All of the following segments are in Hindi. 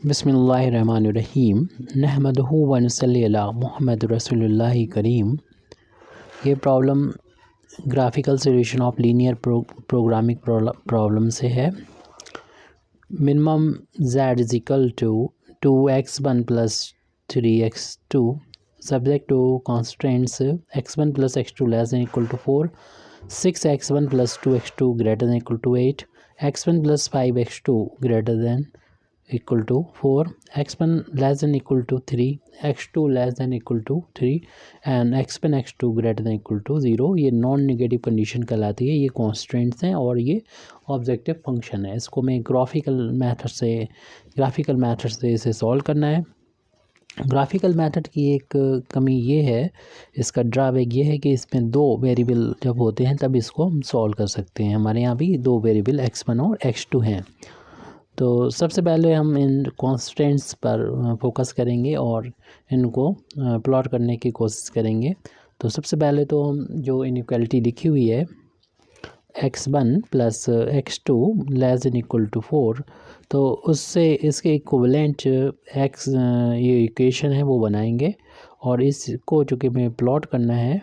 बिस्मिल्लाहिर्रहमानिर्रहीम नहमदुहु व नसल्ली अला मुहम्मद रसूलुल्लाह करीम। ये problem graphical solution of linear programming problem से है। Minimum z is equal to 2x1 plus 3x2 subject to constants x1 plus x2 less than equal to 4, 6x1 plus 2x2 greater than equal to 8, x1 plus 5x2 greater than equal to 4, x1 less than equal to 3, x2 less than equal to 3 and x1 x2 greater than equal to 0। ये नॉन नेगेटिव कंडीशन कहलाती है। ये कॉन्स्टेंट्स हैं और ये ऑब्जेक्टिव फंक्शन है। इसको मैं ग्राफिकल मेथड से इसे सॉल्व करना है। ग्राफिकल मेथड की एक कमी ये है, इसका ड्रॉबैक ये है कि इसमें दो वेरिएबल जब होते हैं तब इसको हम सॉल्व कर सकते हैं। हमारे यहाँ भी दो वेरिएबल x1 और x2 हैं। तो सबसे पहले हम इन कॉन्स्टेंट्स पर फोकस करेंगे और इनको प्लॉट करने की कोशिश करेंगे। तो सबसे पहले तो हम जो इनइक्वालिटी लिखी हुई है x1 plus x2 less than equal to 4, तो उससे इसके इक्विवेलेंट x ये इक्वेशन है वो बनाएंगे और इसको चूँकि हमें प्लॉट करना है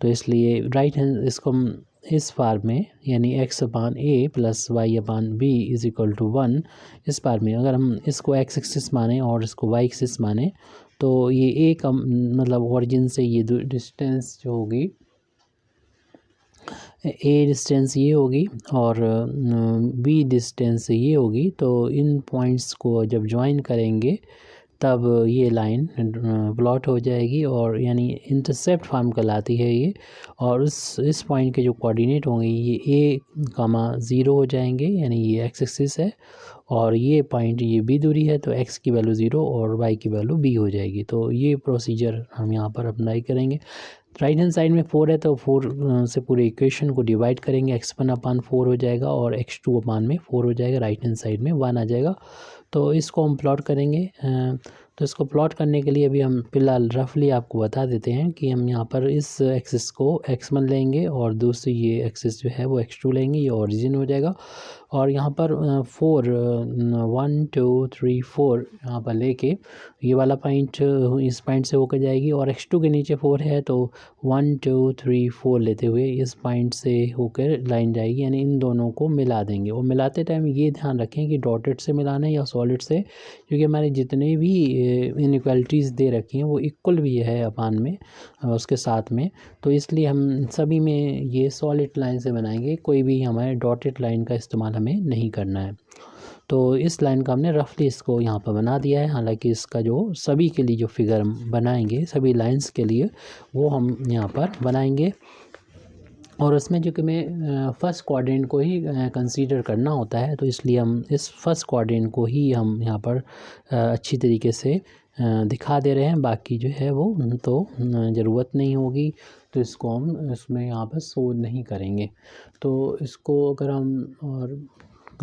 तो इसलिए राइट हैंड इसको हम इस फार्म में यानी x upon a plus y upon b is equal to 1, इस फार्म में अगर हम इसको x एक्सिस माने और इसको y एक्सिस माने तो ये a का मतलब ओरिजिन से ये डिस्टेंस जो होगी a डिस्टेंस ये होगी और b डिस्टेंस ये होगी। तो इन पॉइंट्स को जब ज्वाइन करेंगे तब ये लाइन प्लॉट हो जाएगी और यानी इंटरसेप्ट फॉर्म कहलाती है ये। और इस पॉइंट के जो कोऑर्डिनेट होंगे ये a, 0 हो जाएंगे यानी ये x एक्सिस है और ये पॉइंट ये b दूरी है तो x की वैल्यू 0 और y की वैल्यू b हो जाएगी। तो ये प्रोसीजर हम यहाँ पर अप्लाई करेंगे। राइट हैंड साइड में 4 है तो 4 से पूरे इक्वेशन को डिवाइड करेंगे, x1 अपान 4 हो जाएगा और x2 अपान में 4 हो जाएगा, राइट हैंड साइड में 1 आ जाएगा। तो इसको हम प्लॉट करेंगे। तो इसको प्लॉट करने के लिए अभी हम फिलहाल रफली आपको बता देते हैं कि हम यहाँ पर इस एक्सिस को x1 लेंगे और दूसरी ये एक्सिस जो है वो x2 लेंगे, ये ओरिजिन हो जाएगा। और यहाँ पर 4 1 2 3 4 यहाँ पर लेके ये वाला पॉइंट इस पॉइंट से होकर जाएगी और x2 के नीचे 4 है तो 1 2 3 4 लेते हुए इस पॉइंट से होकर लाइन जाएगी, यानी इन दोनों को मिला देंगे। और मिलाते टाइम ये ध्यान रखें कि डॉटेड से मिलाना है या सॉलिड से, क्योंकि हमारे जितने भी इनइक्वालिटीज़ दे रखी हैं वो इक्वल भी है अपान में उसके साथ में, तो इसलिए हम सभी में ये सॉलिड लाइन से बनाएंगे, कोई भी हमारे डॉटेड लाइन का इस्तेमाल हमें नहीं करना है। तो इस लाइन का हमने रफली इसको यहाँ पर बना दिया है। हालांकि इसका जो सभी के लिए जो फिगर बनाएंगे सभी लाइंस के लिए वो हम यहाँ पर बनाएंगे और उसमें जो कि मैं फ़र्स्ट क्वाड्रेंट को ही कंसीडर करना होता है तो इसलिए हम इस फर्स्ट क्वाड्रेंट को ही हम यहाँ पर अच्छी तरीके से दिखा दे रहे हैं। बाकी जो है वो तो ज़रूरत नहीं होगी तो इसको हम इसमें यहाँ पर शो नहीं करेंगे। तो इसको अगर हम और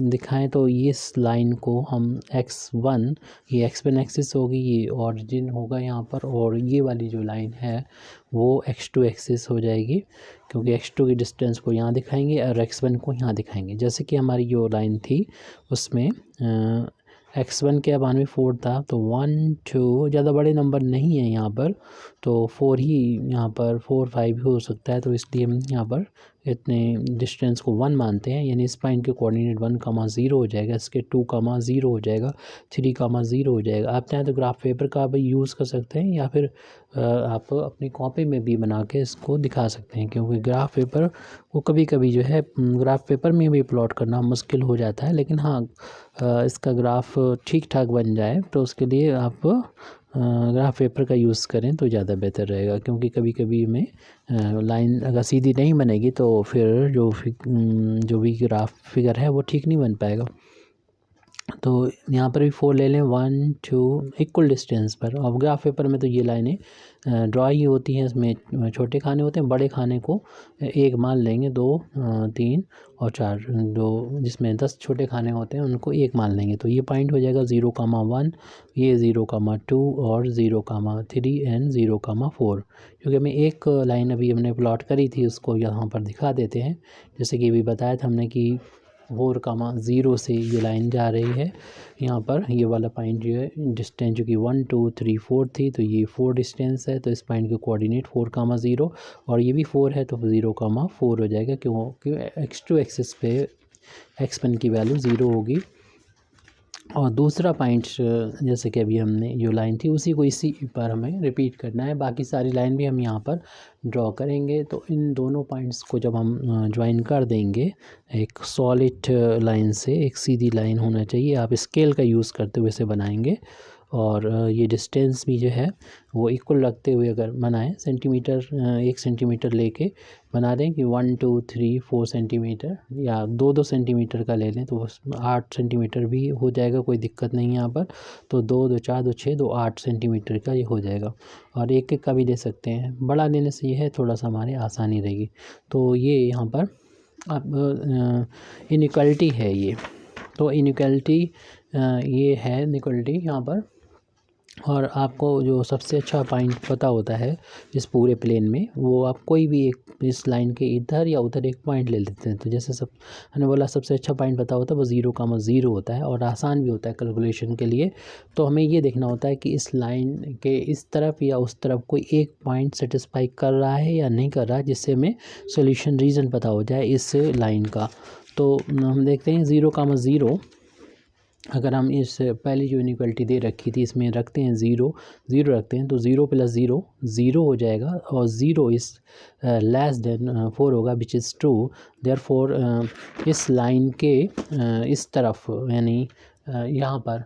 दिखाएं तो इस लाइन को हम x1 ये x1 एक्सिस होगी, ये ओरिजिन होगा यहाँ पर और ये वाली जो लाइन है वो x2 एक्सिस हो जाएगी, क्योंकि x2 की डिस्टेंस को यहाँ दिखाएंगे और x1 को यहाँ दिखाएंगे। जैसे कि हमारी जो लाइन थी उसमें x1 के अबान में 4 था तो 1 2 ज़्यादा बड़े नंबर नहीं है यहाँ पर, तो 4 ही यहाँ पर 4 5 भी हो सकता है, तो इसलिए हम यहाँ पर इतने डिस्टेंस को 1 मानते हैं। यानी इस पॉइंट के कोऑर्डिनेट 1, 0 हो जाएगा, इसके 2, 0 हो जाएगा, 3, 0 हो जाएगा। आप चाहें तो ग्राफ पेपर का भी यूज़ कर सकते हैं या फिर आप अपनी कॉपी में भी बना के इसको दिखा सकते हैं, क्योंकि ग्राफ पेपर वो कभी कभी जो है ग्राफ पेपर में भी प्लॉट करना मुश्किल हो जाता है। लेकिन हाँ इसका ग्राफ ठीक ठाक बन जाए तो उसके लिए आप ग्राफ पेपर का यूज़ करें तो ज़्यादा बेहतर रहेगा, क्योंकि कभी कभी में लाइन अगर सीधी नहीं बनेगी तो फिर जो भी ग्राफ फिगर है वो ठीक नहीं बन पाएगा। तो यहाँ पर भी 4 ले लें 1 2 इक्वल डिस्टेंस पर। अब ग्राफ पेपर में तो ये लाइनें ड्रॉ ही होती हैं, इसमें छोटे खाने होते हैं, बड़े खाने को एक मान लेंगे, 2 3 और 4, दो जिसमें 10 छोटे खाने होते हैं उनको एक मान लेंगे। तो ये पॉइंट हो जाएगा 0, 1, ये 0, 2 और 0, 3 एंड 0, 4। क्योंकि हमें एक लाइन अभी हमने प्लॉट करी थी उसको यहाँ पर दिखा देते हैं। जैसे कि अभी बताया था हमने कि 4,0 से ये लाइन जा रही है। यहाँ पर ये वाला पॉइंट जो है डिस्टेंस जो कि 1 2 3 4 थी, तो ये 4 डिस्टेंस है, तो इस पॉइंट के कोऑर्डिनेट 4,0 और ये भी 4 है तो 0,4 हो जाएगा, क्योंकि x2 एक्सिस पे x1 की वैल्यू 0 होगी। और दूसरा पॉइंट जैसे कि अभी हमने जो लाइन थी उसी को इसी पर हमें रिपीट करना है, बाकी सारी लाइन भी हम यहाँ पर ड्रॉ करेंगे। तो इन दोनों पॉइंट्स को जब हम ज्वाइन कर देंगे एक सॉलिड लाइन से, एक सीधी लाइन होना चाहिए, आप स्केल का यूज़ करते हुए इसे बनाएंगे। और ये डिस्टेंस भी जो है वो इक्वल रखते हुए अगर बनाएं, सेंटीमीटर 1 सेंटीमीटर लेके बना दें कि 1 2 3 4 सेंटीमीटर, या 2 सेंटीमीटर का ले लें तो 8 सेंटीमीटर भी हो जाएगा, कोई दिक्कत नहीं है यहाँ पर। तो 2 2 4 2 6 2 8 सेंटीमीटर का ये हो जाएगा। और एक एक का भी ले सकते हैं, बड़ा लेने से ये है थोड़ा सा हमारे आसानी रहेगी। तो ये यहाँ पर अब इनइक्वालिटी है ये, तो इनइक्वालिटी ये है इनइक्वालिटी यहाँ पर। और आपको जो सबसे अच्छा पॉइंट पता होता है इस पूरे प्लेन में, वो आप कोई भी एक इस लाइन के इधर या उधर एक पॉइंट ले लेते हैं। तो जैसे सब मैंने बोला सबसे अच्छा पॉइंट पता होता है वो 0,0 होता है, और आसान भी होता है कैलकुलेशन के लिए। तो हमें ये देखना होता है कि इस लाइन के इस तरफ या उस तरफ कोई एक पॉइंट सेटिस्फाई कर रहा है या नहीं कर रहा है, जिससे हमें सोल्यूशन रीज़न पता हो जाए इस लाइन का। तो हम देखते हैं 0,0 अगर हम इस पहली जो इनइक्वालिटी दे रखी थी इसमें रखते हैं 0 0 रखते हैं, तो 0 + 0 0 हो जाएगा, और 0 इज़ लेस देन 4 होगा, विच इज़ ट्रू। देयरफॉर इस लाइन के इस तरफ यानी यहाँ पर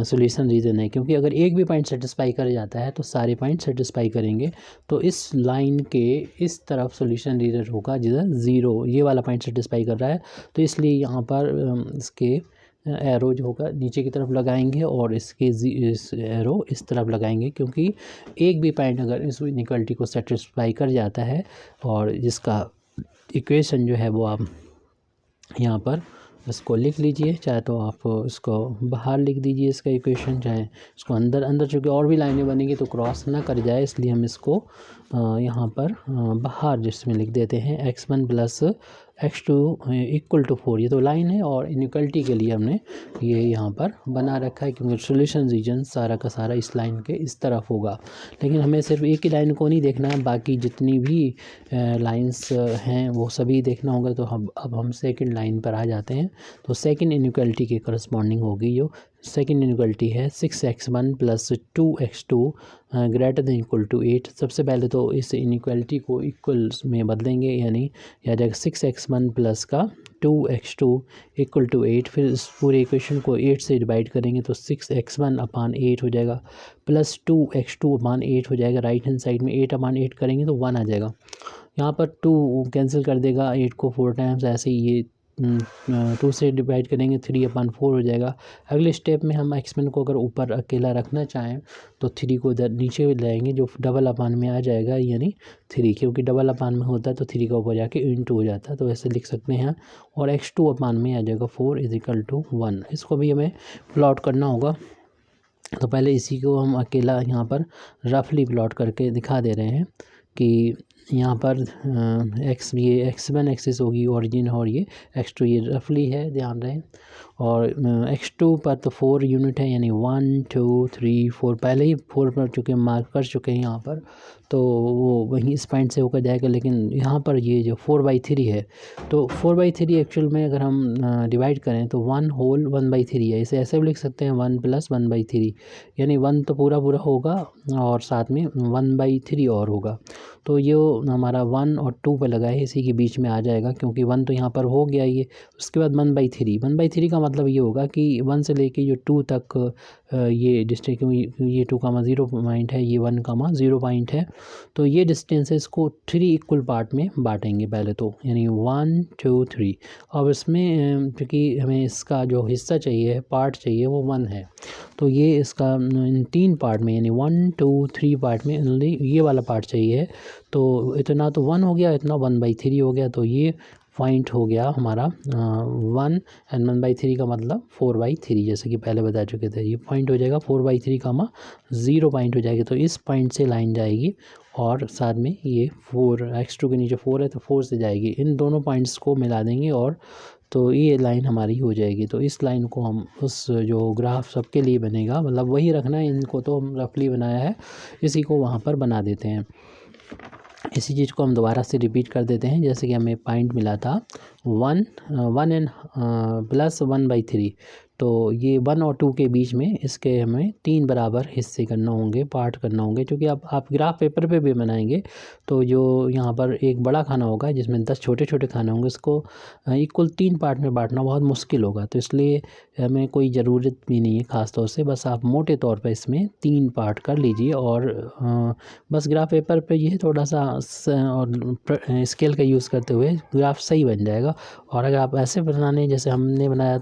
सोल्यूशन रीज़न है, क्योंकि अगर एक भी पॉइंट सेटिस्फाई कर जाता है तो सारे पॉइंट सेटिस्फाई करेंगे। तो इस लाइन के इस तरफ सोल्यूशन रीज़न होगा जिधर 0 ये वाला पॉइंट सेटिस्फाई कर रहा है। तो इसलिए यहाँ पर इसके एरो जो होगा नीचे की तरफ लगाएंगे, और इसके इस एरो इस तरफ लगाएंगे, क्योंकि एक भी पॉइंट अगर इस इनइक्वालिटी को सेटिस्फाई कर जाता है, और जिसका इक्वेशन जो है वो आप यहाँ पर इसको लिख लीजिए, चाहे तो आप इसको बाहर लिख दीजिए इसका इक्वेशन, चाहे इसको अंदर चूँकि और भी लाइनें बनेंगी तो क्रॉस ना कर जाए, इसलिए हम इसको यहाँ पर बाहर जिसमें लिख देते हैं x1 + x2 = 4। ये तो लाइन है, और इनइक्वालिटी के लिए हमने ये यहाँ पर बना रखा है, क्योंकि सोल्यूशन रीजन सारा का सारा इस लाइन के इस तरफ होगा। लेकिन हमें सिर्फ एक ही लाइन को नहीं देखना है, बाकी जितनी भी लाइंस हैं वो सभी देखना होगा। तो अब हम सेकंड लाइन पर आ जाते हैं। तो सेकंड इनइक्वालिटी के करस्पॉन्डिंग होगी, जो सेकंड इनइक्वालिटी है 6x1 + 2x2 > 8। सबसे पहले तो इस इनइक्वालिटी को इक्वल्स में बदलेंगे, यानी यह जाएगा 6x1 + का 2x2 = 8। फिर इस पूरे इक्वेशन को 8 से डिवाइड करेंगे तो 6x1/8 हो जाएगा, प्लस 2x2/8 हो जाएगा। राइट हैंड साइड में 8/8 करेंगे तो 1 आ जाएगा। यहाँ पर 2 कैंसिल कर देगा 8 को 4 टाइम्स, ऐसे ही ये 2 से डिवाइड करेंगे 3/4 हो जाएगा। अगले स्टेप में हम x1 को अगर ऊपर अकेला रखना चाहें तो 3 को इधर नीचे लाएंगे, जो डबल अपान में आ जाएगा, यानी 3, क्योंकि डबल अपान में होता है तो 3 का ऊपर जाके इंटू हो जाता है, तो ऐसे लिख सकते हैं। और x2 अपान में आ जाएगा 4 = 1। इसको भी हमें प्लॉट करना होगा। तो पहले इसी को हम अकेला यहाँ पर रफली प्लॉट करके दिखा दे रहे हैं कि यहाँ पर ये x1 एक्सिस होगी ओरिजिन, और ये x2 ये रफली है, ध्यान रहे। और x2 पर तो 4 यूनिट है, यानी 1 2 3 4 पहले ही 4 पर चुके मार्क कर चुके हैं यहाँ पर, तो वो वहीं इस पॉइंट से होकर जाएगा। लेकिन यहाँ पर ये जो 4/3 है, तो 4/3 एक्चुअल में अगर हम डिवाइड करें तो 1 होल 1/3 है। इसे ऐसे भी लिख सकते हैं 1 + 1/3, यानी 1 तो पूरा होगा और साथ में 1/3 और होगा। तो ये हमारा 1 और 2 पे लगा है, इसी के बीच में आ जाएगा, क्योंकि 1 तो यहाँ पर हो गया ये। उसके बाद 1/3 का मतलब ये होगा कि 1 से लेके जो 2 तक ये डिस्टेंस, क्योंकि ये 2,0 पॉइंट है, ये 1,0 पॉइंट है, तो ये डिस्टेंसेस को 3 इक्वल पार्ट में बांटेंगे पहले तो, यानी 1 2 3। अब इसमें क्योंकि हमें इसका जो हिस्सा चाहिए, पार्ट चाहिए, वो 1 है, तो ये इसका इन 3 पार्ट में, यानी 1 2 3 पार्ट में ओनली ये वाला पार्ट चाहिए। तो इतना तो 1 हो गया, इतना 1/3 हो गया, तो ये पॉइंट हो गया हमारा 1 एंड 1/3 का मतलब 4/3, जैसे कि पहले बता चुके थे। ये पॉइंट हो जाएगा 4/3, 0 पॉइंट हो जाएगी। तो इस पॉइंट से लाइन जाएगी, और साथ में ये 4 x2 के नीचे 4 है तो 4 से जाएगी। इन दोनों पॉइंट्स को मिला देंगे और तो ये लाइन हमारी हो जाएगी। तो इस लाइन को हम उस जो ग्राफ सबके लिए बनेगा, मतलब वही रखना है, इनको तो हम रफली बनाया है, इसी को वहाँ पर बना देते हैं। इसी चीज़ को हम दोबारा से रिपीट कर देते हैं। जैसे कि हमें पॉइंट मिला था 1 एंड प्लस 1/3, तो ये 1 और 2 के बीच में इसके हमें 3 बराबर हिस्से करना होंगे, पार्ट करना होंगे, क्योंकि अब आप ग्राफ पेपर पे भी बनाएंगे तो जो यहाँ पर एक बड़ा खाना होगा जिसमें 10 छोटे छोटे खाने होंगे, उसको इक्वल 3 पार्ट में बांटना बहुत मुश्किल होगा। तो इसलिए हमें कोई ज़रूरत भी नहीं है ख़ास तौर से, बस आप मोटे तौर पर इसमें 3 पार्ट कर लीजिए और बस ग्राफ पेपर पे ये थोड़ा सा और स्केल का यूज़ करते हुए ग्राफ सही बन जाएगा। और अगर आप ऐसे बनाने जैसे हमने बनाया,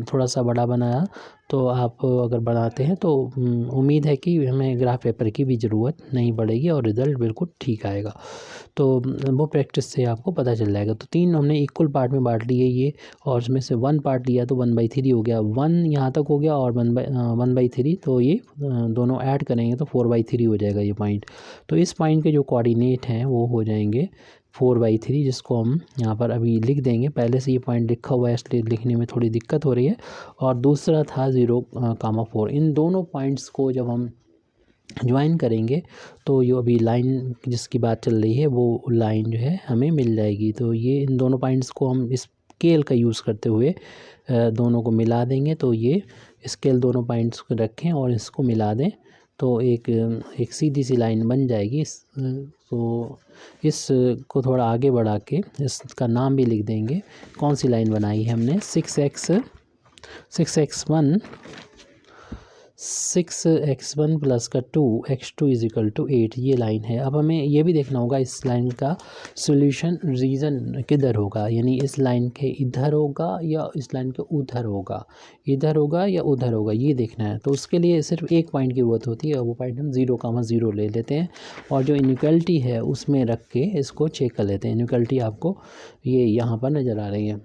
थोड़ा सा बड़ा बनाया, तो आप अगर बनाते हैं तो उम्मीद है कि हमें ग्राफ पेपर की भी ज़रूरत नहीं पड़ेगी और रिज़ल्ट बिल्कुल ठीक आएगा। तो वो प्रैक्टिस से आपको पता चल जाएगा। तो 3 हमने इक्वल पार्ट में बांट लिए ये, और उसमें से 1 पार्ट लिया तो 1/3 हो गया, 1 यहाँ तक हो गया और 1/3, तो ये दोनों ऐड करेंगे तो 4/3 हो जाएगा ये पॉइंट। तो इस पॉइंट के जो कोऑर्डिनेट हैं वो हो जाएंगे 4/3, जिसको हम यहाँ पर अभी लिख देंगे। पहले से ये पॉइंट लिखा हुआ है इसलिए लिखने में थोड़ी दिक्कत हो रही है। और दूसरा था 0,4। इन दोनों पॉइंट्स को जब हम ज्वाइन करेंगे तो ये अभी लाइन जिसकी बात चल रही है वो लाइन जो है हमें मिल जाएगी। तो ये इन दोनों पॉइंट्स को हम स्केल का यूज़ करते हुए दोनों को मिला देंगे। तो ये स्केल दोनों पॉइंट्स को रखें और इसको मिला दें तो एक सीधी सी लाइन बन जाएगी। तो इस को थोड़ा आगे बढ़ा के इसका नाम भी लिख देंगे। कौन सी लाइन बनाई है हमने, 6x1 प्लस का 2x2 = 8, ये लाइन है। अब हमें ये भी देखना होगा इस लाइन का सॉल्यूशन रीजन किधर होगा, यानी इस लाइन के इधर होगा या इस लाइन के उधर होगा, इधर होगा या उधर होगा, ये देखना है। तो उसके लिए सिर्फ एक पॉइंट की ज़रूरत होती है, वो पॉइंट हम 0,0 ले लेते हैं और जो इनइक्वालिटी है उसमें रख के इसको चेक कर लेते हैं। इनइक्वालिटी आपको ये यहाँ पर नज़र आ रही है।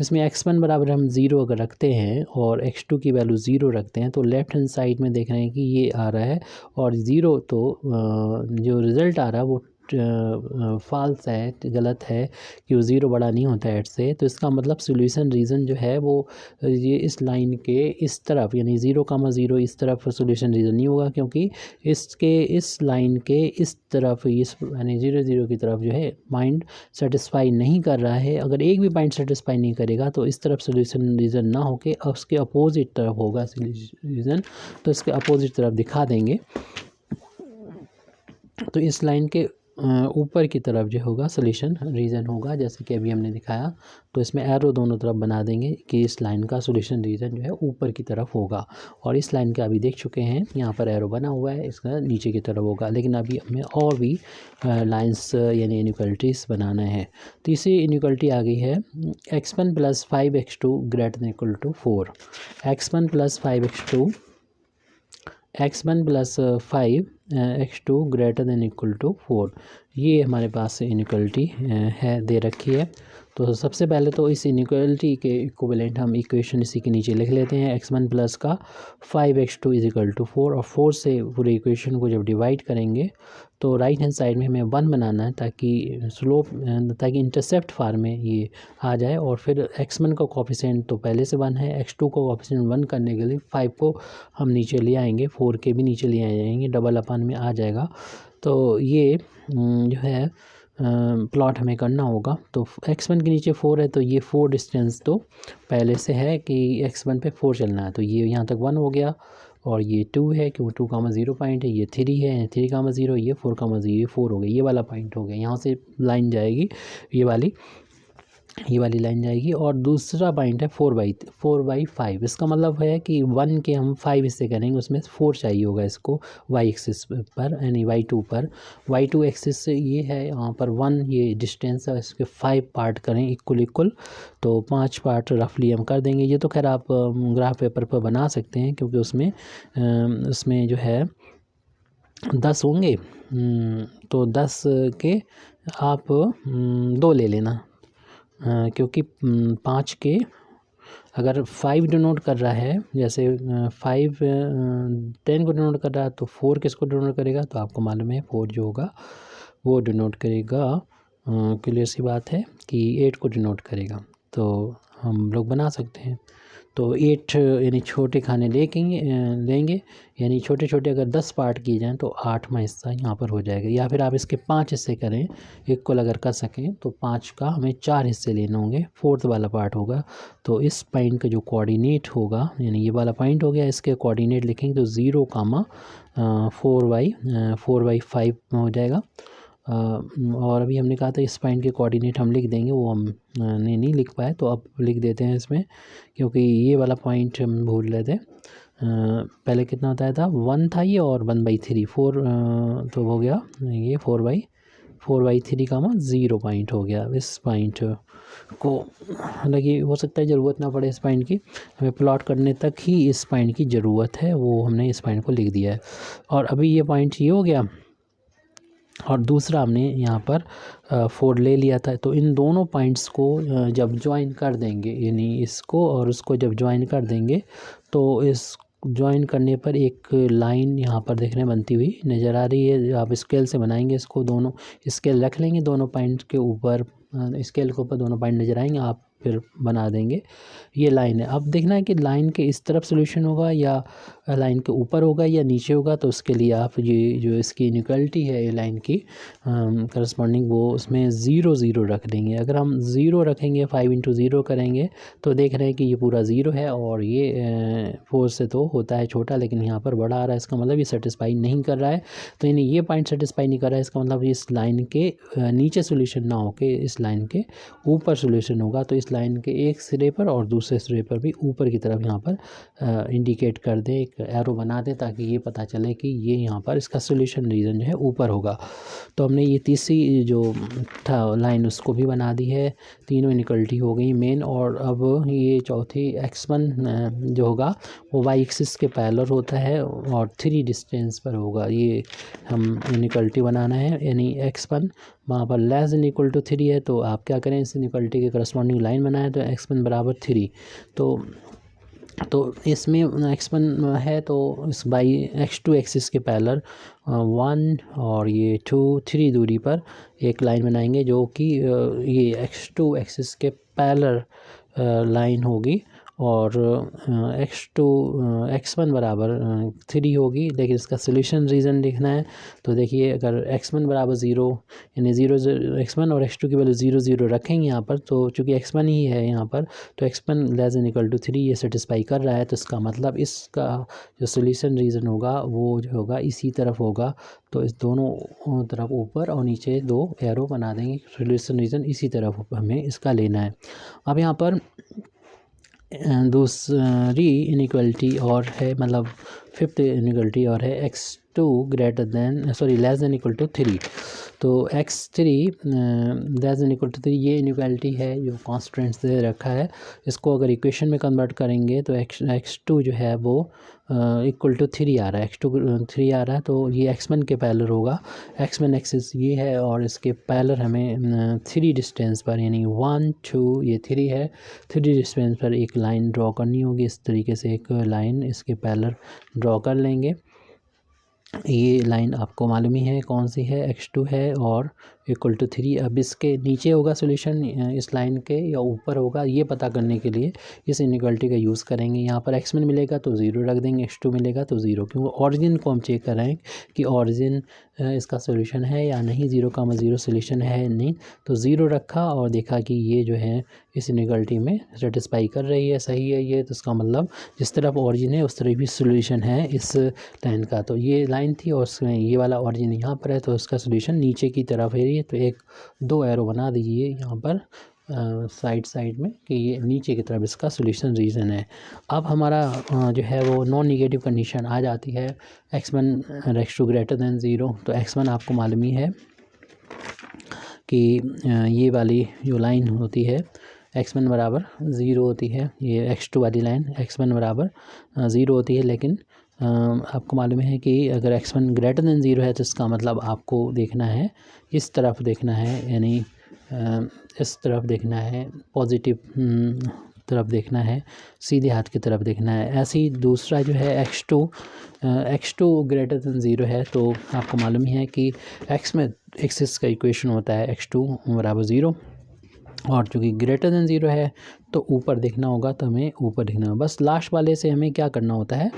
इसमें x1 बराबर हम 0 अगर रखते हैं और x2 की वैल्यू 0 रखते हैं तो लेफ़्ट हैंड साइड में देख रहे हैं कि ये आ रहा है और 0, तो जो रिज़ल्ट आ रहा है वो फॉल्स है, गलत है कि वो 0 बड़ा नहीं होता है 8 से। तो इसका मतलब सॉल्यूशन रीज़न जो है वो ये इस लाइन के इस तरफ यानी 0,0 इस तरफ सॉल्यूशन रीज़न नहीं होगा, क्योंकि इसके इस लाइन के इस तरफ इस यानी 0,0 की तरफ जो है पॉइंट सेटिस्फाई नहीं कर रहा है। अगर एक भी पॉइंट सेटिस्फाई नहीं करेगा तो इस तरफ सॉल्यूशन रीज़न ना होके उसके अपोजिट तरफ होगा रीज़न, तो इसके अपोजिट तरफ दिखा देंगे। तो इस लाइन के ऊपर की तरफ जो होगा सॉल्यूशन रीज़न होगा, जैसे कि अभी हमने दिखाया। तो इसमें एरो दोनों तरफ बना देंगे कि इस लाइन का सॉल्यूशन रीज़न जो है ऊपर की तरफ होगा। और इस लाइन का अभी देख चुके हैं, यहाँ पर एरो बना हुआ है, इसका नीचे की तरफ होगा। लेकिन अभी हमें और भी लाइंस यानी इनइक्वालिटीज़ बनाना है। तीसरी इनइक्वालिटी आ गई है x1 + 5x2 > 4। x1 + 5x2 x2 > 4, ये हमारे पास इनइक्वालिटी है, दे रखी है। तो सबसे पहले तो इस इनइक्वालिटी के इक्विवेलेंट हम इक्वेशन इसी के नीचे लिख लेते हैं। x1 प्लस का 5x2 = 4, और 4 से पूरे इक्वेशन को जब डिवाइड करेंगे तो राइट हैंड साइड में हमें 1 बनाना है ताकि इंटरसेप्ट फॉर्म में ये आ जाए। और फिर x1 का कोफिशिएंट तो पहले से 1 है, x2 को कोफिशिएंट 1 करने के लिए 5 को हम नीचे ले आएंगे, 4 के भी नीचे ले आएंगे, डबल अपन में आ जाएगा। तो ये जो है प्लॉट हमें करना होगा। तो x1 के नीचे 4 है तो ये 4 डिस्टेंस तो पहले से है कि x1 पे 4 चलना है, तो ये यहाँ तक 1 हो गया। और ये 2 है कि वो 2,0 पॉइंट है, ये 3 है 3,0, ये 4,0, ये 4 हो गया, ये वाला पॉइंट हो गया। यहाँ से लाइन जाएगी ये वाली लाइन जाएगी। और दूसरा पॉइंट है 4/5। इसका मतलब है कि 1 के हम 5 हिस्से करेंगे, उसमें 4 चाहिए होगा इसको y एक्सिस पर यानी y2 पर। y2 एक्सिस से ये है यहाँ पर 1, ये डिस्टेंस है, इसके 5 पार्ट करें इक्वल, तो 5 पार्ट रफली हम कर देंगे। ये तो खैर आप ग्राफ पेपर पर बना सकते हैं क्योंकि उसमें जो है 10 होंगे, तो 10 के आप 2 ले लेना, क्योंकि 5 के अगर 5 डिनोट कर रहा है, जैसे 5 10 को डिनोट कर रहा है तो 4 किसको डिनोट करेगा, तो आपको मालूम है 4 जो होगा वो डिनोट करेगा, क्लियर सी बात है कि 8 को डिनोट करेगा। तो हम लोग बना सकते हैं। तो 8 यानी छोटे खाने लेंगे यानी छोटे छोटे अगर 10 पार्ट किए जाएँ तो 8वां हिस्सा यहाँ पर हो जाएगा। या फिर आप इसके 5 हिस्से करें, इक्वल अगर कर सकें तो 5 का हमें 4 हिस्से लेने होंगे, 4th वाला पार्ट होगा। तो इस पॉइंट का जो कोऑर्डिनेट होगा यानी ये वाला पॉइंट हो गया, इसके कोऑर्डिनेट लिखेंगे तो 0, 4/5 हो जाएगा। और अभी हमने कहा था इस पॉइंट के कोऑर्डिनेट हम लिख देंगे, वो हम नहीं लिख पाए तो अब लिख देते हैं इसमें, क्योंकि ये वाला पॉइंट हम भूल रहे थे। पहले कितना बताया था, 1 था ये और 1/3, 4 तो हो गया ये 4/3 का 0 पॉइंट हो गया। इस पॉइंट को हालांकि हो सकता है ज़रूरत ना पड़े इस पॉइंट की, हमें प्लॉट करने तक ही इस पॉइंट की ज़रूरत है, वो हमने इस पॉइंट को लिख दिया है। और अभी ये पॉइंट ये हो गया और दूसरा हमने यहाँ पर 4 ले लिया था। तो इन दोनों पॉइंट्स को जब ज्वाइन कर देंगे यानी इसको और उसको जब ज्वाइन कर देंगे तो इस ज्वाइन करने पर एक लाइन यहाँ पर देखने बनती हुई नज़र आ रही है। आप स्केल से बनाएंगे इसको, दोनों स्केल रख लेंगे, दोनों पॉइंट के ऊपर स्केल के ऊपर दोनों पॉइंट नज़र आएंगे, आप फिर बना देंगे ये लाइन है। अब देखना है कि लाइन के इस तरफ सोल्यूशन होगा या लाइन के ऊपर होगा या नीचे होगा। तो उसके लिए आप ये जो इसकी इनइक्वालिटी है ये लाइन की करस्पॉन्डिंग, वो उसमें 0 0 रख देंगे। अगर हम 0 रखेंगे 5 × 0 करेंगे तो देख रहे हैं कि ये पूरा 0 है और ये 4 से तो होता है छोटा, लेकिन यहाँ पर बड़ा आ रहा है, इसका मतलब ये सेटिस्फाई नहीं कर रहा है। तो यानी ये पॉइंट सेटिस्फाई नहीं कर रहा है, इसका मतलब इस लाइन के नीचे सोल्यूशन ना होके इस लाइन के ऊपर सोल्यूशन होगा। तो इस लाइन के एक सिरे पर और दूसरे सिरे पर भी ऊपर की तरफ यहाँ पर इंडिकेट कर दें, एक एरो बना दें, ताकि ये पता चले कि ये यहाँ पर इसका सोल्यूशन रीजन जो है ऊपर होगा। तो हमने ये तीसरी जो था लाइन उसको भी बना दी है, तीनों इनइक्वालिटी हो गई मेन। और अब ये चौथी x1 जो होगा वो y एक्सिस के पैरेलल होता है और 3 डिस्टेंस पर होगा। ये हम इनइक्वालिटी बनाना है, यानी x1 वहाँ पर लेस देन इक्वल टू 3 है। तो आप क्या करें, इस इनइक्वालिटी के करस्पॉन्डिंग लाइन बनाएं तो x1 बराबर 3। तो इसमें x1 है तो इस बाई x2 एक्सिस के पैरेलल 1 और ये 2 3 दूरी पर एक लाइन बनाएंगे जो कि ये x2 एक्सिस के पैरेलल लाइन होगी और x1 बराबर 3 होगी। लेकिन इसका सोल्यूशन रीज़न लिखना है तो देखिए, अगर x1 बराबर 0 यानी 0 x1 और x2 की वैल्यू 0 0 रखेंगे यहाँ पर, तो चूँकि x1 ही है यहाँ पर तो x1 less than equal to 3 ये सेटिस्फाई कर रहा है। तो इसका मतलब इसका जो सोल्यूशन रीज़न होगा वो जो होगा इसी तरफ होगा। तो इस दोनों तरफ ऊपर और नीचे 2 एरो बना देंगे, सोल्यूशन रीज़न इसी तरफ हमें इसका लेना है। अब यहाँ पर दूसरी इनइक्वालिटी और है, मतलब 5th इनइक्वालिटी और है x2 less than equal to 3। तो x3 less than equal to 3 ये इनइक्वालिटी है जो कॉन्स्टेंट से रखा है। इसको अगर इक्वेशन में कन्वर्ट करेंगे तो x2 जो है वो इक्वल टू 3 आ रहा है, x2 3 आ रहा है। तो ये x1 के पैरेलल होगा, x1 एक्सिस ये है और इसके पैरेलल हमें 3 डिस्टेंस पर यानी 1 2 ये 3 है, 3 डिस्टेंस पर एक लाइन ड्रॉ करनी होगी। इस तरीके से एक लाइन इसके पैरेलल ड्रॉ कर लेंगे। ये लाइन आपको मालूम ही है कौन सी है, x2 है और इक्वल टू 3। अब इसके नीचे होगा सोल्यूशन इस लाइन के या ऊपर होगा, ये पता करने के लिए इस इनइक्वालिटी का यूज़ करेंगे। यहाँ पर x1 मिलेगा तो 0 रख देंगे, x2 मिलेगा तो 0, क्योंकि ऑरिजिन को हम चेक कर रहे हैं कि ऑरिजिन इसका सोल्यूशन है या नहीं। 0, 0 सोल्यूशन है नहीं, तो 0 रखा और देखा कि ये जो है इस इनइक्वालिटी में सेटिस्फाई कर रही है, सही है ये। तो इसका मतलब जिस तरफ ऑरिजिन है उस तरफ भी सोल्यूशन है इस लाइन का। तो ये लाइन थी और ये वाला ऑरिजिन यहाँ पर है तो इसका सोल्यूशन नीचे की तरफ है। तो 2 एरो बना दीजिए यहाँ पर साइड में कि ये नीचे की तरफ इसका सोल्यूशन रीज़न है। अब हमारा जो है वो नॉन नेगेटिव कंडीशन आ जाती है, x1 और x2 ग्रेटर दैन 0। तो x1 आपको मालूम ही है कि ये वाली जो लाइन होती है x1 बराबर 0 होती है, ये x2 वाली लाइन x1 बराबर 0 होती है। लेकिन आपको मालूम है कि अगर x1 ग्रेटर दैन 0 है तो इसका मतलब आपको देखना है इस तरफ देखना है, यानी इस तरफ देखना है, पॉजिटिव तरफ देखना है, सीधे हाथ की तरफ देखना है। ऐसे ही दूसरा जो है x2 ग्रेटर दैन 0 है तो आपको मालूम ही है कि x में एक्सिस का इक्वेशन होता है x2 बराबर 0 और चूँकि ग्रेटर देन 0 है तो ऊपर देखना होगा, तो हमें ऊपर देखना होगा। बस लास्ट वाले से हमें क्या करना होता है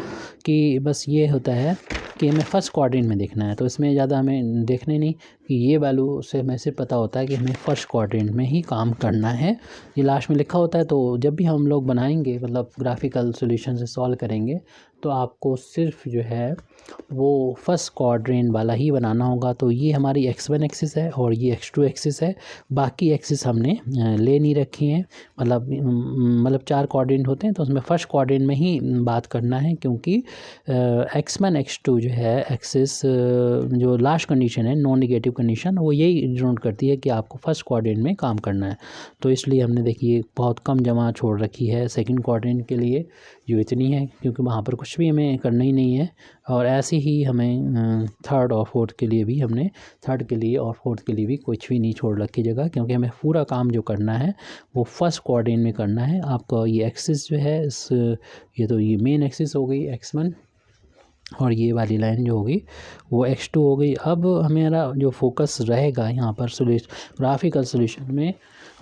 कि बस ये होता है कि हमें फर्स्ट क्वाड्रेंट में देखना है, तो इसमें ज़्यादा हमें देखने नहीं कि ये वैल्यू से हमें सिर्फ पता होता है कि हमें फर्स्ट क्वाड्रेंट में ही काम करना है। ये लास्ट में लिखा होता है, तो जब भी हम लोग बनाएंगे मतलब ग्राफिकल सॉल्यूशन से सॉल्व करेंगे तो आपको सिर्फ जो है वो फर्स्ट क्वाड्रेंट वाला ही बनाना होगा। तो ये हमारी x1 एक्सिस है और ये x2 एक्सिस है, बाकी एक्सिस हमने ले नहीं रखी हैं। मतलब 4 क्वाड्रेंट होते हैं तो उसमें फर्स्ट क्वाड्रेंट में ही बात करना है, क्योंकि x1 x2 जो है एक्सिस जो लास्ट कंडीशन है नॉन नेगेटिव कंडीशन, वो यही डिनोट करती है कि आपको फर्स्ट क्वाड्रेंट में काम करना है। तो इसलिए हमने देखिए बहुत कम जगह छोड़ रखी है सेकंड क्वाड्रेंट के लिए, जो इतनी है क्योंकि वहाँ पर कुछ भी हमें करना ही नहीं है। और ऐसे ही हमें थर्ड और फोर्थ के लिए भी हमने थर्ड के लिए और फोर्थ के लिए भी कुछ भी नहीं छोड़ रखी जगह, क्योंकि हमें पूरा काम जो करना है वो फर्स्ट क्वाड्रेंट में करना है। आपका ये एक्सिस जो है ये मेन एक्सिस हो गई x1 और ये वाली लाइन जो होगी वो x2 हो गई। अब हमारा जो फोकस रहेगा यहाँ पर ग्राफिकल सॉल्यूशन में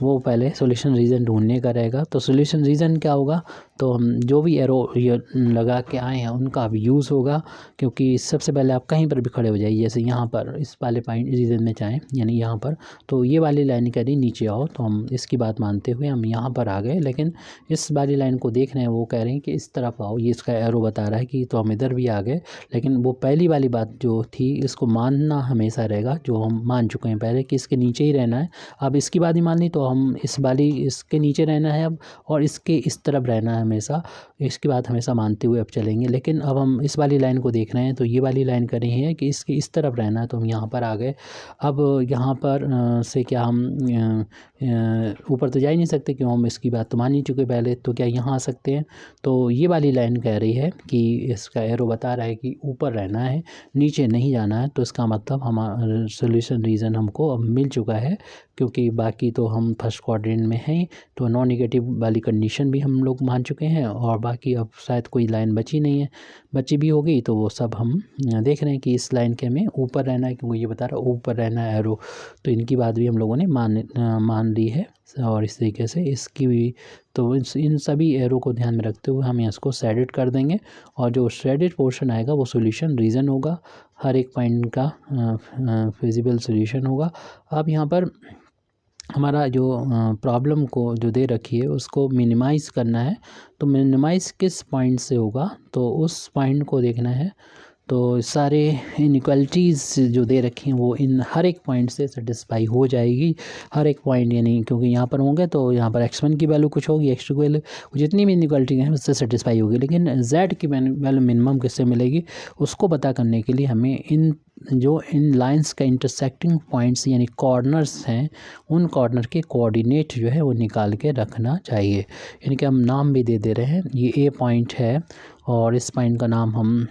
वो पहले सॉल्यूशन रीजन ढूंढने का रहेगा। तो सॉल्यूशन रीजन क्या होगा, तो हम जो भी एरो ये लगा के आए हैं उनका भी यूज़ होगा, क्योंकि सबसे पहले आप कहीं पर भी खड़े हो जाइए, जैसे यहाँ पर इस वाले पॉइंट रीजन में चाहें यानी यहाँ पर, तो ये वाली लाइन कह रही नीचे आओ, तो हम इसकी बात मानते हुए हम यहाँ पर आ गए। लेकिन इस वाली लाइन को देख रहे हैं, वो कह रहे हैं कि इस तरफ आओ, ये इसका एरो बता रहा है कि, तो हम इधर भी आ गए। लेकिन वो पहली वाली बात जो थी इसको मानना हमेशा रहेगा, जो हम मान चुके हैं पहले कि इसके नीचे ही रहना है। अब इसकी बात ही मान ली तो हम इस वाली इसके नीचे रहना है अब, और इसके इस तरफ रहना है हमेशा, इसकी बात हमेशा मानते हुए अब चलेंगे। लेकिन अब हम इस वाली लाइन को देख रहे हैं, तो ये वाली लाइन कर रही है कि इसके इस तरफ रहना है, तो हम यहाँ पर आ गए। अब यहाँ पर से क्या हम ऊपर तो जा ही नहीं सकते, क्यों हम इसकी बात तो मान ही चुके पहले, तो क्या यहाँ आ सकते हैं। तो ये वाली लाइन कह रही है कि इसका एरो बता रहा है कि ऊपर रहना है, नीचे नहीं जाना है। तो इसका मतलब हमारा सोल्यूशन रीज़न हमको अब मिल चुका है, क्योंकि बाकी तो हम फर्स्ट क्वाड्रेंट में हैं, तो नॉन नेगेटिव वाली कंडीशन भी हम लोग मान चुके हैं, और बाकी अब शायद कोई लाइन बची नहीं है, बची भी होगी तो वो सब हम देख रहे हैं कि इस लाइन के हमें ऊपर रहना है, क्योंकि ये बता रहा है ऊपर रहना है एरो। तो इनकी बात भी हम लोगों ने मान ली है, और इस तरीके से इसकी भी, तो इन सभी एरो को ध्यान में रखते हुए हम इसको शेडेड कर देंगे, और जो शेडेड पोर्शन आएगा वो सॉल्यूशन रीजन होगा, हर एक पॉइंट का फिजिबल सॉल्यूशन होगा। अब यहाँ पर हमारा जो प्रॉब्लम को जो दे रखी है उसको मिनिमाइज़ करना है, तो मिनिमाइज़ किस पॉइंट से होगा, तो उस पॉइंट को देखना है। तो सारे इनइक्वालिटीज़ जो दे रखी हैं वो इन हर एक पॉइंट से सेटिस्फाई हो जाएगी, हर एक पॉइंट, यानी क्योंकि यहाँ पर होंगे तो यहाँ पर x1 की वैल्यू कुछ होगी, x2 की वैल्यू, जितनी भी इनइक्वालिटी हैं उससे सेटिस्फाई होगी। लेकिन z की वैल्यू मिनिमम किससे मिलेगी, उसको पता करने के लिए हमें इन लाइंस का इंटरसेक्टिंग पॉइंट्स यानी कॉर्नर्स हैं, उन कॉर्नर के कोऑर्डिनेट जो है वो निकाल के रखना चाहिए। यानी कि हम नाम भी दे रहे हैं, ये ए पॉइंट है और इस पॉइंट का नाम हम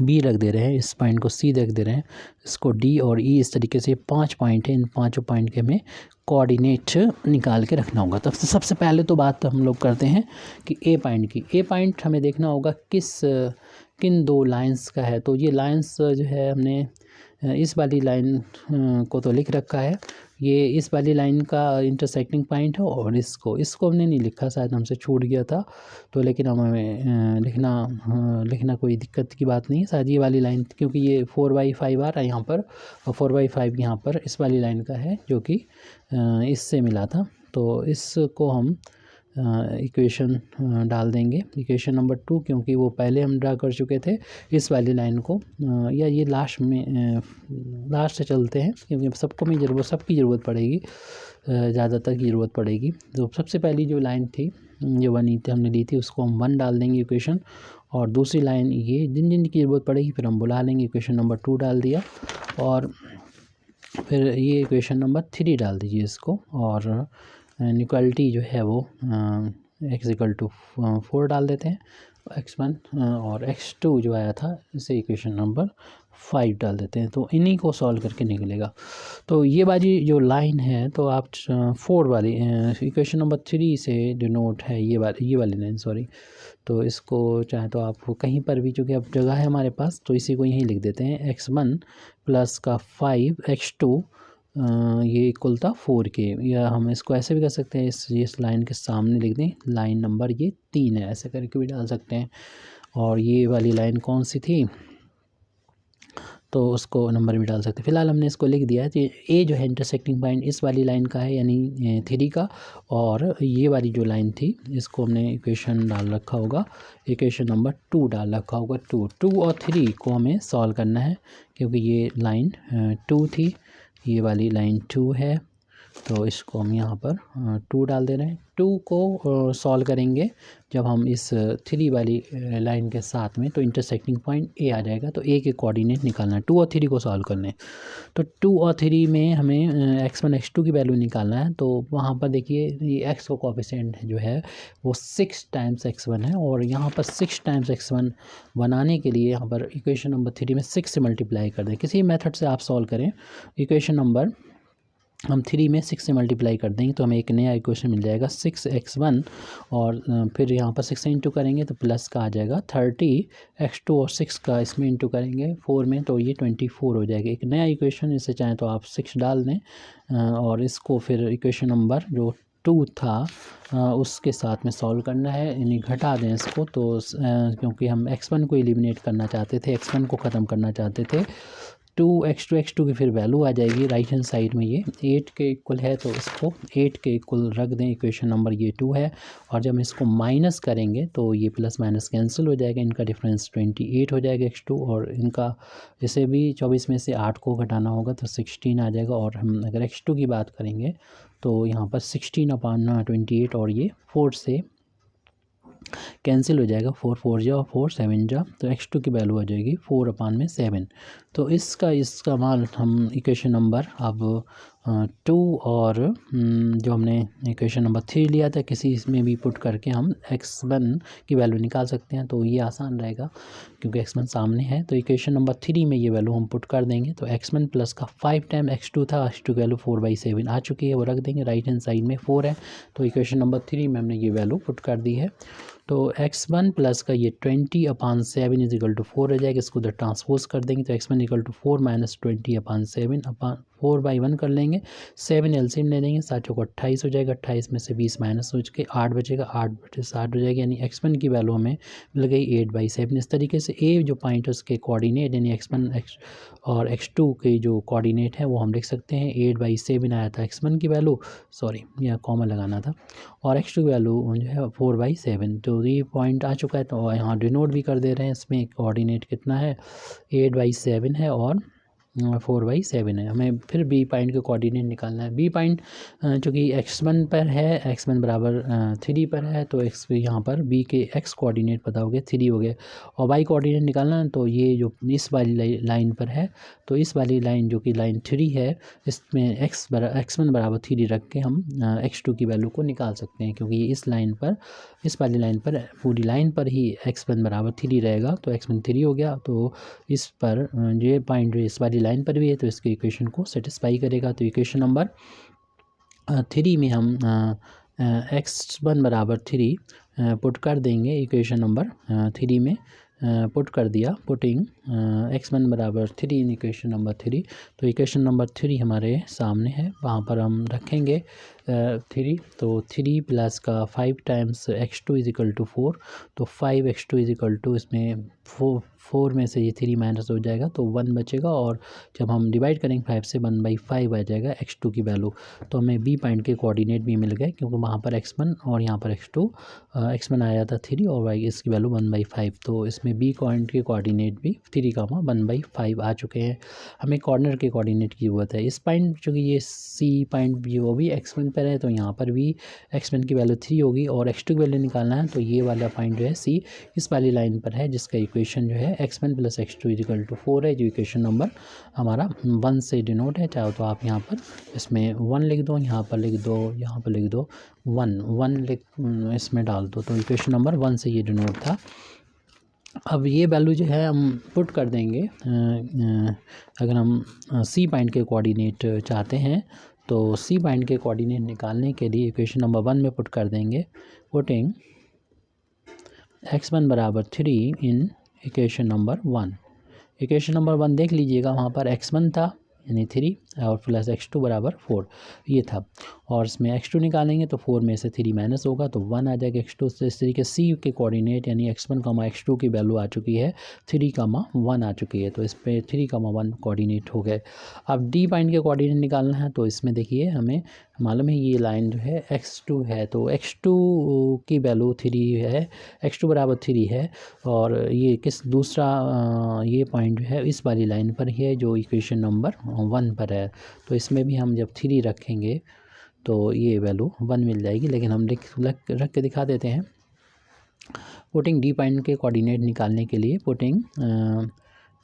बी रख दे रहे हैं, इस पॉइंट को सी रख दे रहे हैं, इसको डी और ई, इस तरीके से 5 पॉइंट है, इन 5 पॉइंट के हमें कोऑर्डिनेट निकाल के रखना होगा। तो सबसे पहले तो बात हम लोग करते हैं कि ए पॉइंट की। ए पॉइंट हमें देखना होगा किन 2 लाइंस का है। तो ये लाइंस जो है हमने इस वाली लाइन को तो लिख रखा है, ये इस वाली लाइन का इंटरसेक्टिंग पॉइंट है, और इसको हमने नहीं लिखा, शायद हमसे छूट गया था, तो लेकिन हमें लिखना कोई दिक्कत की बात नहीं है। शायद ये वाली लाइन, क्योंकि ये 4/5 आ रहा है यहाँ पर, और 4/5 यहाँ पर इस वाली लाइन का है जो कि इससे मिला था। तो इसको हम इक्वेशन डाल देंगे, इक्वेशन नंबर 2, क्योंकि वो पहले हम ड्रा कर चुके थे इस वाली लाइन को, या ये लास्ट से चलते हैं, क्योंकि सबकी ज़रूरत पड़ेगी, ज़्यादातर की ज़रूरत पड़ेगी। तो सबसे पहली जो लाइन थी जो बनी थी हमने ली थी, उसको हम 1 डाल देंगे इक्वेशन, और दूसरी लाइन ये जिन की ज़रूरत पड़ेगी फिर हम बुला लेंगे, इक्वेशन नंबर 2 डाल दिया, और फिर ये इक्वेशन नंबर 3 डाल दीजिए इसको, और इनइक्वालिटी जो है वो x=4 डाल देते हैं, x1 और x2 जो आया था इसे इक्वेशन नंबर 5 डाल देते हैं। तो इन्हीं को सॉल्व करके निकलेगा। तो ये बाजी जो लाइन है, तो आप 4 वाली इक्वेशन नंबर 3 से डिनोट है ये वाली लाइन, सॉरी। तो इसको चाहे तो आप कहीं पर भी, चूँकि अब जगह है हमारे पास, तो इसी को यहीं लिख देते हैं, x1 प्लस का 5 x2 ये इक्वल था 4 के, या हम इसको ऐसे भी कर सकते हैं, इस लाइन के सामने लिख दें लाइन नंबर ये 3 है, ऐसे करके भी डाल सकते हैं। और ये वाली लाइन कौन सी थी, तो उसको नंबर भी डाल सकते हैं। फिलहाल हमने इसको लिख दिया है। तो ए जो है इंटरसेक्टिंग पॉइंट इस वाली लाइन का है, यानी 3 का, और ये वाली जो लाइन थी इसको हमने इक्वेशन डाल रखा होगा, इक्वेशन नंबर 2 डाल रखा होगा। 2 और 3 को हमें सॉल्व करना है, क्योंकि ये लाइन 2 थी, ये वाली लाइन 2 है, तो इसको हम यहाँ पर 2 डाल दे रहे हैं। 2 को सॉल्व करेंगे जब हम इस 3 वाली लाइन के साथ में, तो इंटरसेक्टिंग पॉइंट ए आ जाएगा। तो ए के कोऑर्डिनेट निकालना है, 2 और 3 को सॉल्व करने। तो 2 और 3 में हमें x1 x2 की वैल्यू निकालना है। तो वहाँ पर देखिए ये x का कोएफिशिएंट जो है वो 6 टाइम्स x1 है, और यहाँ पर 6 टाइम्स x1 बनाने के लिए यहाँ पर इक्वेशन नंबर 3 में 6 से मल्टीप्लाई कर दें। किसी मेथड से आप सॉल्व करें, इक्वेशन नंबर हम 3 में 6 से मल्टीप्लाई कर देंगे तो हमें एक नया इक्वेशन मिल जाएगा 6x1, और फिर यहाँ पर 6 से इंटू करेंगे तो प्लस का आ जाएगा 30x2, और 6 का इसमें इंटू करेंगे 4 में तो ये 24 हो जाएगा, एक नया इक्वेशन। इससे चाहें तो आप 6 डाल दें, और इसको फिर इक्वेशन नंबर जो 2 था उसके साथ में सॉल्व करना है, यानी घटा दें इसको। तो क्योंकि हम x1 को एलिमिनेट करना चाहते थे, x1 को ख़त्म करना चाहते थे, 2x2 की फिर वैल्यू आ जाएगी राइट हैंड साइड में, ये 8 के इक्वल है, तो इसको 8 के इक्वल रख दें। इक्वेशन नंबर ये 2 है, और जब हम इसको माइनस करेंगे तो ये प्लस माइनस कैंसिल हो जाएगा, इनका डिफरेंस 28 हो जाएगा x2, और इनका इसे भी 24 में से 8 को घटाना होगा तो 16 आ जाएगा। और हम अगर x2 की बात करेंगे तो यहाँ पर 16/28, और ये 4 से कैंसिल हो जाएगा, 4 4 जा और 4 7 जा, तो x2 की वैल्यू आ जाएगी 4/7। तो इसका इस्तेमाल हम इक्वेशन नंबर अब 2 और जो हमने इक्वेशन नंबर 3 लिया था किसी इसमें भी पुट करके हम x1 की वैल्यू निकाल सकते हैं। तो ये आसान रहेगा क्योंकि x1 सामने है। तो इक्वेशन नंबर 3 में ये वैल्यू हम पुट कर देंगे, तो x1 प्लस का 5 टाइम x2 था, x2 की वैल्यू 4/7 आ चुकी है, वो रख देंगे। राइट हैंड साइड में 4 है, तो इक्वेशन नंबर 3 में हमने ये वैल्यू पुट कर दी है। तो x1 प्लस का ये 20/7 इज इक्वल टू 4 हो जाएगा, इसको उधर ट्रांसपोज कर देंगे तो x1 इक्वल टू 4 माइनस 20/7 4/1 कर लेंगे, 7 एलसीएम ले लेंगे, 7 को 28 हो जाएगा, 28 में से 20 माइनस हो के 8 बचेगा, 8/60 हो जाएगा, यानी x1 की वैल्यू हमें मिल गई 8/7। इस तरीके से a जो पॉइंट है उसके कोऑर्डिनेट यानी x1 और x2 के जो कोऑर्डिनेट है वो हम लिख सकते हैं। 8/7 आया था x1 की वैल्यू, सॉरी यहाँ कॉमा लगाना था, और x2 की वैल्यू जो है 4/7। तो ये पॉइंट आ चुका है, तो यहाँ डिनोट भी कर दे रहे हैं, इसमें कोऑर्डिनेट कितना है 8/7 है और 4/7 है। हमें फिर बी पॉइंट का कोऑर्डिनेट निकालना है। बी पॉइंट चूँकि x1 पर है, x1 बराबर 3 पर है, तो x यहाँ पर बी के x कोऑर्डिनेट पता हो गया 3 हो गए, और y कोऑर्डिनेट निकालना है। तो ये जो इस वाली लाइन पर है, तो इस वाली लाइन जो कि लाइन 3 है, इसमें x1 बराबर 3 रख के हम x2 की वैल्यू को निकाल सकते हैं, क्योंकि ये इस लाइन पर, इस वाली लाइन पर, पूरी लाइन पर ही x1 बराबर 3 रहेगा, तो x1 3 हो गया। तो इस पर ये पॉइंट जो इस वाली लाइन पर भी है, तो इसके इक्वेशन को सेटिस्फाई करेगा। तो इक्वेशन नंबर 3 में हम x1 बराबर 3 पुट कर देंगे। इक्वेशन नंबर 3 में पुट कर दिया, पुटिंग x1 बराबर 3 इन इक्वेशन नंबर 3। तो इक्वेशन नंबर 3 हमारे सामने है, वहाँ पर हम रखेंगे 3। तो 3 प्लस का 5 times x2 is equal to 4, तो 5x2 इज इक्वल टू, इसमें 4 में से ये 3 माइनस हो जाएगा तो 1 बचेगा, और जब हम डिवाइड करेंगे 5 से 1/5 आ जाएगा x2 की वैल्यू। तो हमें बी पॉइंट के कोऑर्डिनेट भी मिल गए, क्योंकि वहाँ पर x1 और यहाँ पर x2, x1 आया था 3 और y इसकी वैल्यू 1/5। तो इसमें बी पॉइंट के कोऑर्डिनेट भी 3, 1/5 आ चुके हैं। हमें कॉर्नर के कोऑर्डिनेट की ज़रूरत है। इस पॉइंट चूँकि ये सी पॉइंट भी वो भी x1 पर है, तो यहाँ पर भी x1 की वैल्यू 3 होगी, और x2 की वैल्यू निकालना है। तो ये वाला पॉइंट जो है सी इस वाली लाइन पर है, जिसका इक्वेशन जो है x1 plus x2 is equal to 4 है, जो इक्वेशन नंबर हमारा 1 से डिनोट है। चाहे तो आप यहाँ पर इसमें 1 लिख दो, यहाँ पर लिख दो, यहाँ पर लिख दो 1 लिख इसमें डाल दो, तो इक्वेशन नंबर 1 से ये डिनोट था। अब ये वैल्यू जो है हम पुट कर देंगे, अगर हम सी पॉइंट के कोऑर्डिनेट चाहते हैं तो सी पॉइंट के कोऑर्डिनेट निकालने के लिए इक्वेशन नंबर 1 में पुट कर देंगे, पुटिंग x1 बराबर 3 in equation number 1। Equation number 1 देख लीजिएगा, वहाँ पर x1 था यानी 3, और प्लस x2 बराबर 4 ये था। और इसमें x2 निकालेंगे तो 4 में से 3 माइनस होगा तो 1 आ जाएगा x2। तो इस तरीके C के कोऑर्डिनेट यानी x1, x2 की वैल्यू आ चुकी है 3, 1 आ चुकी है। तो इस पर 3, 1 कोऑर्डिनेट हो गए। अब D पॉइंट के कोऑर्डिनेट निकालना है तो इसमें देखिए हमें मालूम है ये लाइन जो है x2 है, तो x2 की वैल्यू 3 है, x2 बराबर 3 है। और ये किस दूसरा ये पॉइंट जो है इस वाली लाइन पर ही है जो इक्वेशन नंबर 1 पर है। तो इसमें भी हम जब 3 रखेंगे तो ये वैल्यू 1 मिल जाएगी, लेकिन हम रख के दिखा देते हैं। पुटिंग D पॉइंट के कोऑर्डिनेट निकालने के लिए पुटिंग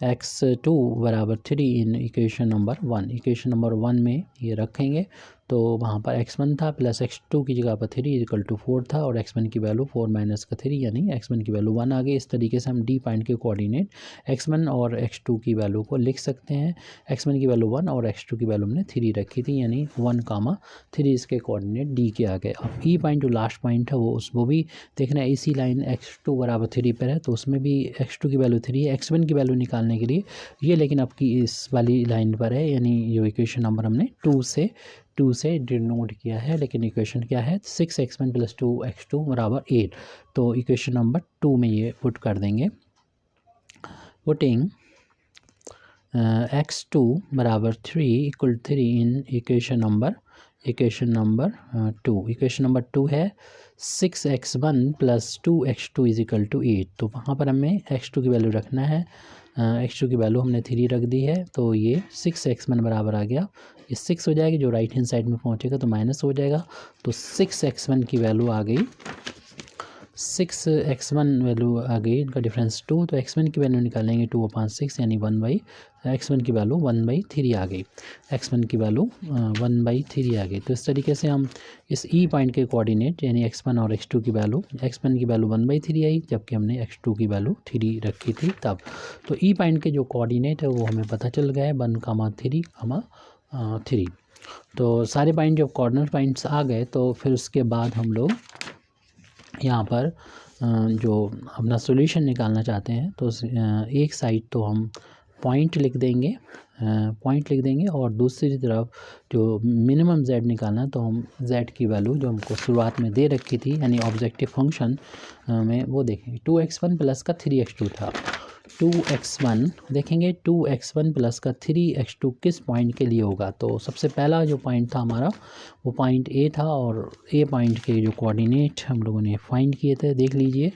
x2 बराबर 3 in equation number 1, equation number 1 में ये रखेंगे तो वहाँ पर x1 था प्लस x2 की जगह पर 3 इक्वल टू 4 था और x1 की वैल्यू 4 माइनस का 3 यानी x1 की वैल्यू 1 आ गई। इस तरीके से हम D पॉइंट के कोऑर्डिनेट x1 और x2 की वैल्यू को लिख सकते हैं। x1 की वैल्यू 1 और x2 की वैल्यू हमने 3 रखी थी यानी 1, 3 इसके कोऑर्डिनेट D के आ गए। अब E पॉइंट जो लास्ट पॉइंट है वो भी देखना है, इसी लाइन x2 बराबर 3 पर है तो उसमें भी x2 की वैल्यू 3 है। x1 की वैल्यू निकालने के लिए ये लेकिन आपकी इस वाली लाइन पर है यानी जो इक्वेशन नंबर हमने 2 से डिनोट किया है, लेकिन इक्वेशन क्या है 6x1 + 2x2 बराबर 8। तो इक्वेशन नंबर 2 में ये पुट कर देंगे। पुटिंग x2 बराबर 3 equal 3 in equation number 2। Equation number 2 है 6x1 + 2x2 इक्वल टू 8। तो वहाँ पर हमें x2 की वैल्यू रखना है। x2 की वैल्यू हमने 3 रख दी है तो ये 6x1 बराबर आ गया, ये 6 हो जाएगी, जो राइट हैंड साइड में पहुँचेगा तो माइनस हो जाएगा। तो 6x1 की वैल्यू आ गई, 6x1 वैल्यू आ गई, इनका डिफरेंस 2। तो x1 की वैल्यू निकालेंगे 2/6 यानी 1/x1 की वैल्यू 1/3 आ गई, x1 की वैल्यू 1/3 आ गई। तो इस तरीके से हम इस E पॉइंट के कोऑर्डिनेट यानी x1 और x2 की वैल्यू, x1 की वैल्यू 1/3 आई जबकि हमने x2 की वैल्यू 3 रखी थी तब। तो E पॉइंट के जो कोऑर्डिनेट है वो हमें पता चल गया है 1, 3, 3। तो सारे पॉइंट जब कॉर्नर पॉइंट्स आ गए तो फिर उसके बाद हम लोग यहाँ पर जो अपना सॉल्यूशन निकालना चाहते हैं तो एक साइड तो हम पॉइंट लिख देंगे और दूसरी तरफ जो मिनिमम z निकालना तो हम z की वैल्यू जो हमको शुरुआत में दे रखी थी यानी ऑब्जेक्टिव फंक्शन में वो देखेंगे। 2x1 प्लस का 3x2 था, 2x1 देखेंगे 2x1 प्लस का 3x2 किस पॉइंट के लिए होगा। तो सबसे पहला जो पॉइंट था हमारा वो पॉइंट A था और A पॉइंट के जो कोऑर्डिनेट हम लोगों ने फाइंड किए थे देख लीजिए।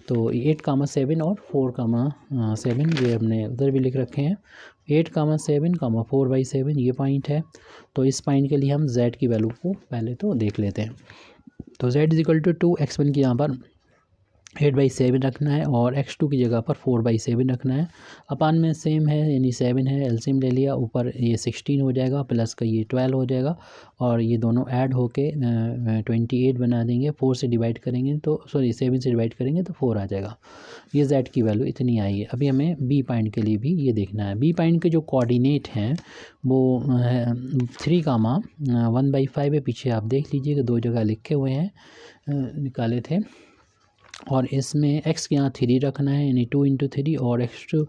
तो 8, 7 और 4, 7 ये हमने उधर भी लिख रखे हैं। 8, 7, 4/7 ये पॉइंट है। तो इस पॉइंट के लिए हम z की वैल्यू को पहले तो देख लेते हैं। तो z इक्वल टू 2x1 की यहाँ पर 8/7 रखना है और x2 की जगह पर 4/7 रखना है। अपान में सेम है यानी 7 है, एलसीएम ले लिया, ऊपर ये 16 हो जाएगा प्लस का ये 12 हो जाएगा और ये दोनों ऐड होके 28 बना देंगे। 4 से डिवाइड करेंगे तो 7 से डिवाइड करेंगे तो 4 आ जाएगा। ये z की वैल्यू इतनी आई है। अभी हमें b पॉइंट के लिए भी ये देखना है। b पॉइंट के जो कोऑर्डिनेट हैं वो 3, 1/5 है। पीछे आप देख लीजिए कि 2 जगह लिखे हुए हैं, निकाले थे। और इसमें x के यहाँ 3 रखना है यानी 2 × 3 और x2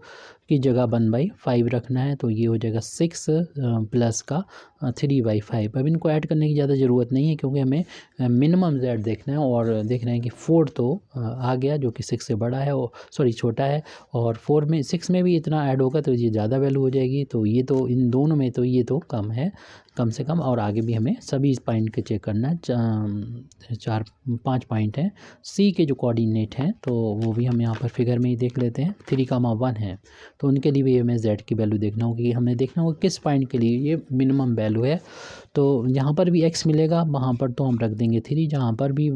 की जगह 1/5 रखना है तो ये हो जाएगा 6 प्लस का 3/5। अब इनको ऐड करने की ज़्यादा ज़रूरत नहीं है क्योंकि हमें मिनिमम z देखना है और देखना है कि 4 तो आ गया जो कि 6 से बड़ा है और छोटा है, और 6 में भी इतना ऐड होगा तो ये ज़्यादा वैल्यू हो जाएगी। तो ये तो इन दोनों में तो ये तो कम है कम से कम, और आगे भी हमें सभी पॉइंट के चेक करना है। 4-5 पॉइंट हैं। C के जो कोऑर्डिनेट हैं तो वो भी हम यहाँ पर फिगर में ही देख लेते हैं। 3, 1 है तो उनके लिए भी हमें z की वैल्यू देखना होगी। हमें देखना होगा किस पॉइंट के लिए ये मिनिमम वैल्यू है। तो जहाँ पर भी x मिलेगा वहाँ पर तो हम रख देंगे 3, जहाँ पर भी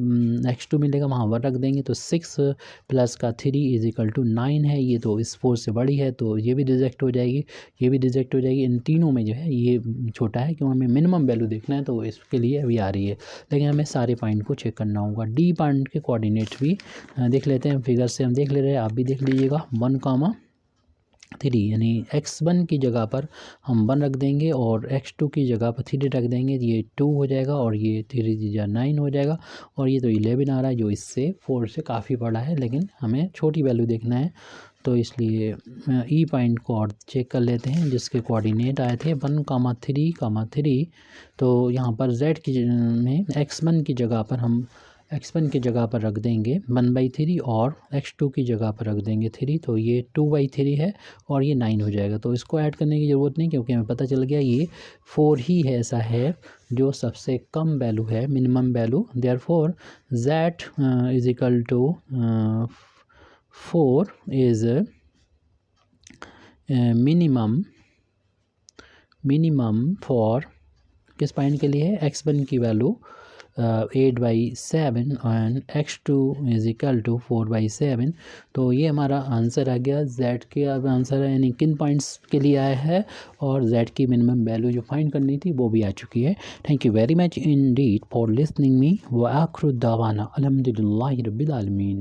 x2 मिलेगा वहाँ पर रख देंगे। तो 6 प्लस का 3 इक्वल टू 9 है, ये तो इस 4 से बड़ी है तो ये भी रिजेक्ट हो जाएगी, ये भी रिजेक्ट हो जाएगी। इन तीनों में जो है ये छोटा है क्यों हमें मिनिमम वैल्यू देखना है तो इसके लिए अभी आ रही है, लेकिन हमें सारे पॉइंट को चेक करना होगा। डी पॉइंट के कोऑर्डिनेट भी देख लेते हैं, फिगर से हम देख ले रहे हैं, आप भी देख लीजिएगा। 1, 3 यानी x1 की जगह पर हम 1 रख देंगे और x2 की जगह पर 3 रख देंगे, ये 2 हो जाएगा और ये 3 9 हो जाएगा और ये तो 11 आ रहा है जो इससे 4 से काफ़ी बड़ा है, लेकिन हमें छोटी वैल्यू देखना है। तो इसलिए ई पॉइंट को और चेक कर लेते हैं जिसके कोऑर्डिनेट आए थे 1,3,3। तो यहाँ पर z की में x1 की जगह पर हम x1 की जगह पर रख देंगे 1/3 और x2 की जगह पर रख देंगे 3। तो ये 2/3 है और ये 9 हो जाएगा। तो इसको ऐड करने की ज़रूरत नहीं क्योंकि हमें पता चल गया ये 4 ही है, ऐसा है जो सबसे कम वैल्यू है, minimum value. Therefore z is equal to 4 is minimum for किस पॉइंट के लिए है, x1 की value 8/7 and x2 is equal to 4/7। तो ये हमारा आंसर आ गया। z के अब आंसर है यानी किन पॉइंट्स के लिए आया है और z की मिनिमम वैल्यू जो फाइंड करनी थी वो भी आ चुकी है। Thank you very much Indeed for listening me व आखिर दावाना अल्हम्दुलिल्लाहि रब्बिल आलमीन।